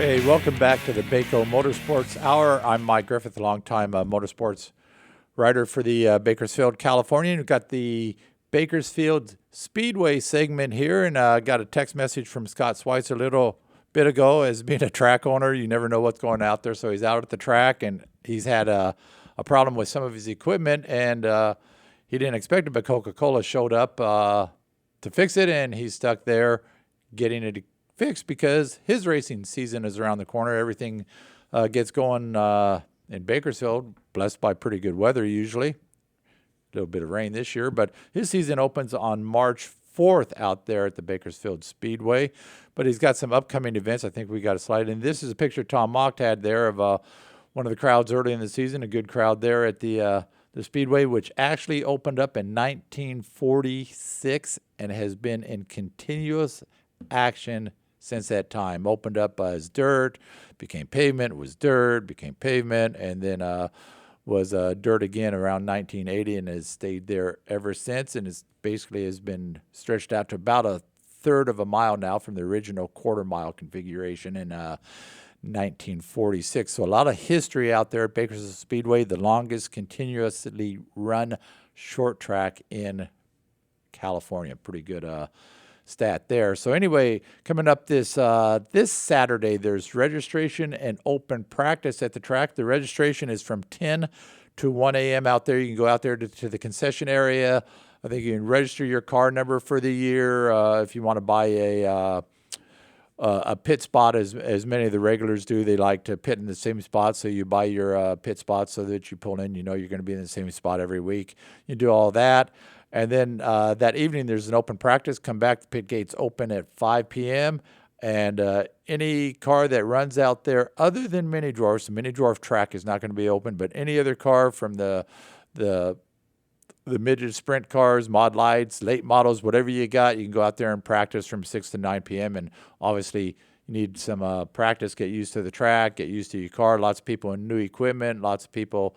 Hey, welcome back to the Baco Motorsports Hour. I'm Mike Griffith, a longtime motorsports writer for the Bakersfield, California. We've got the Bakersfield Speedway segment here, and got a text message from Scott Schweitzer a little bit ago. As being a track owner, you never know what's going out there, so he's out at the track, and he's had a problem with some of his equipment, and he didn't expect it, but Coca-Cola showed up to fix it, and he's stuck there getting it fixed because his racing season is around the corner. Everything gets going in Bakersfield, blessed by pretty good weather usually. A little bit of rain this year, but his season opens on March 4th out there at the Bakersfield Speedway. But he's got some upcoming events. I think we got a slide in. This is a picture Tom Mocht had there of one of the crowds early in the season, a good crowd there at the Speedway, which actually opened up in 1946 and has been in continuous action since that time. Opened up as dirt, became pavement, was dirt, became pavement, and then was dirt again around 1980 and has stayed there ever since, and it's basically has been stretched out to about a third of a mile now from the original quarter-mile configuration in 1946. So a lot of history out there at Bakersfield Speedway, the longest continuously run short track in California. Pretty good stat there. So anyway, coming up this Saturday, there's registration and open practice at the track. The registration is from 10 to 1 a.m. out there. You can go out there to the concession area. I think you can register your car number for the year. If you want to buy a pit spot, as many of the regulars do, they like to pit in the same spot. So you buy your pit spot so that you pull in, you know you're going to be in the same spot every week. You do all that. And then that evening, there's an open practice. Come back, the pit gates open at 5 p.m. And any car that runs out there, other than mini dwarfs, the mini dwarf track is not going to be open, but any other car from the midget sprint cars, mod lights, late models, whatever you got, you can go out there and practice from 6 to 9 p.m. And obviously, you need some practice, get used to the track, get used to your car. Lots of people in new equipment, lots of people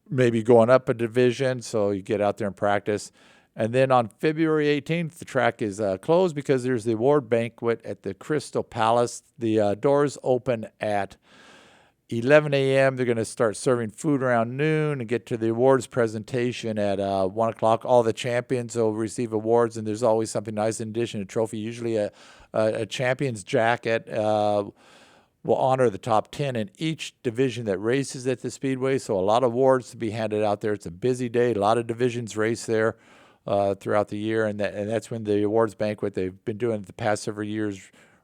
maybe going up a division, so you get out there and practice. And then on February 18th, the track is closed because there's the award banquet at the Crystal Palace. The doors open at 11 a.m. They're going to start serving food around noon and get to the awards presentation at 1 o'clock. All the champions will receive awards, and there's always something nice in addition to a trophy, usually a champion's jacket. Will honor the top 10 in each division that races at the Speedway. So a lot of awards to be handed out there. It's a busy day. A lot of divisions race there throughout the year, and that's when the awards banquet, they've been doing it the past several years,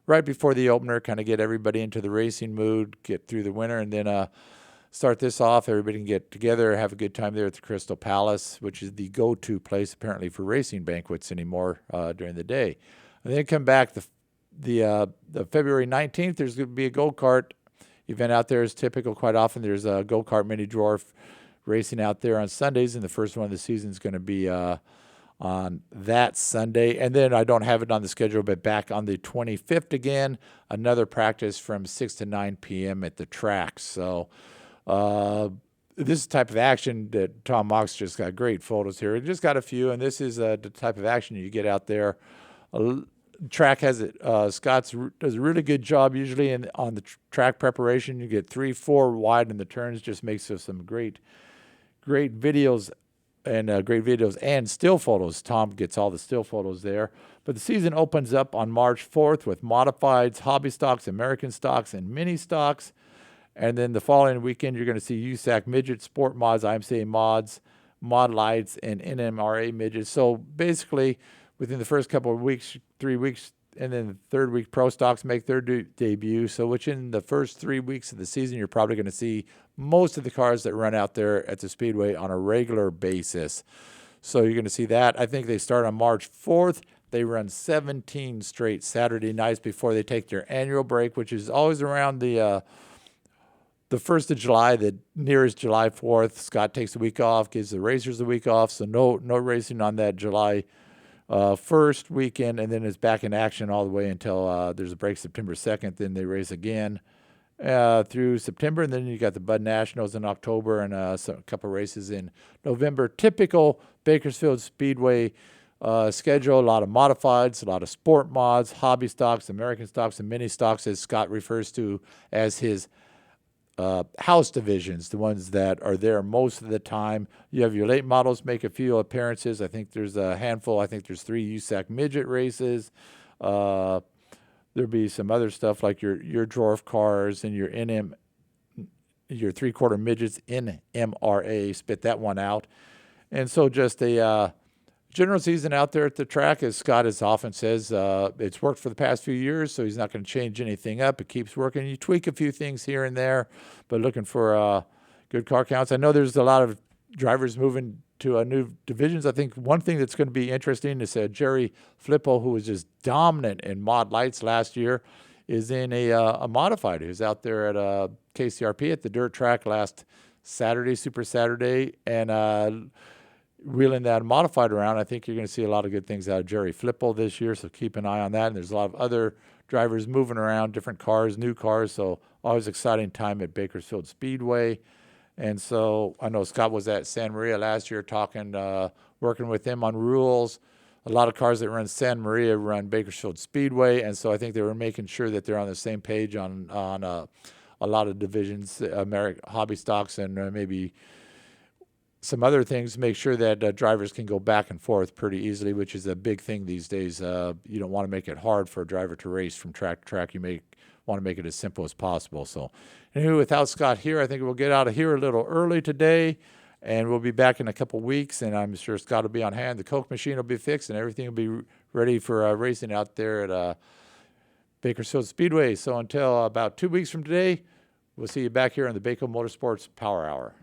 right before the opener, kind of get everybody into the racing mood, get through the winter, and then start this off. Everybody can get together, have a good time there at the Crystal Palace, which is the go-to place apparently for racing banquets anymore during the day. And then come back the February 19th, there's going to be a go-kart event out there as typical. Quite often there's a go-kart mini dwarf racing out there on Sundays, and the first one of the season is going to be on that Sunday. And then I don't have it on the schedule, but back on the 25th again, another practice from 6 to 9 p.m. at the track. So this is the type of action that Tom Mox just got great photos here. Just got a few, and this is the type of action you get out there. Track has it. Scott's does a really good job usually on the track preparation. You get 3-4 wide in the turns. Just makes us some great videos and still photos. Tom gets all the still photos there. But the season opens up on March 4th with modifieds, hobby stocks, American stocks, and mini stocks. And then the following weekend, you're going to see USAC midget, sport mods, IMCA mods, mod lights, and NMRA midgets. So basically, within the first couple of weeks, 3 weeks, and then the third week, pro stocks make their debut. So within the first 3 weeks of the season, you're probably going to see most of the cars that run out there at the Speedway on a regular basis. So you're going to see that. I think they start on March 4th. They run 17 straight Saturday nights before they take their annual break, which is always around the 1st of July, the nearest July 4th. Scott takes a week off, gives the racers a week off, so no racing on that July first weekend, and then it's back in action all the way until there's a break September 2nd. Then they race again through September, and then you got the Bud Nationals in October and a couple races in November. Typical Bakersfield Speedway schedule, a lot of modifieds, a lot of sport mods, hobby stocks, American stocks, and mini stocks, as Scott refers to as his house divisions, the ones that are there most of the time. You have your late models make a few appearances. I think there's a handful. I think there's 3 USAC midget races. There'll be some other stuff like your dwarf cars and your your 3/4 midgets in MRA. Spit that one out. And so just a general season out there at the track, as Scott as often says, it's worked for the past few years, so he's not going to change anything up. It keeps working. You tweak a few things here and there, but looking for good car counts. I know there's a lot of drivers moving to new divisions. I think one thing that's going to be interesting is Jerry Flippo, who was just dominant in mod lights last year, is in a modified. He was out there at KCRP at the dirt track last Saturday, Super Saturday, and wheeling that modified around. I think you're going to see a lot of good things out of Jerry Flippo this year, so keep an eye on that. And there's a lot of other drivers moving around, different cars, new cars, so always exciting time at Bakersfield Speedway. And so I know Scott was at San Maria last year talking, working with him on rules. A lot of cars that run San Maria run Bakersfield Speedway, and so I think they were making sure that they're on the same page on a lot of divisions, American hobby stocks, and maybe some other things, make sure that drivers can go back and forth pretty easily, which is a big thing these days. You don't want to make it hard for a driver to race from track to track. You want to make it as simple as possible. So anyway, without Scott here, I think we'll get out of here a little early today, and we'll be back in a couple weeks, and I'm sure Scott will be on hand. The Coke machine will be fixed, and everything will be ready for racing out there at Bakersfield Speedway. So until about 2 weeks from today, we'll see you back here on the Baco Motorsports Power Hour.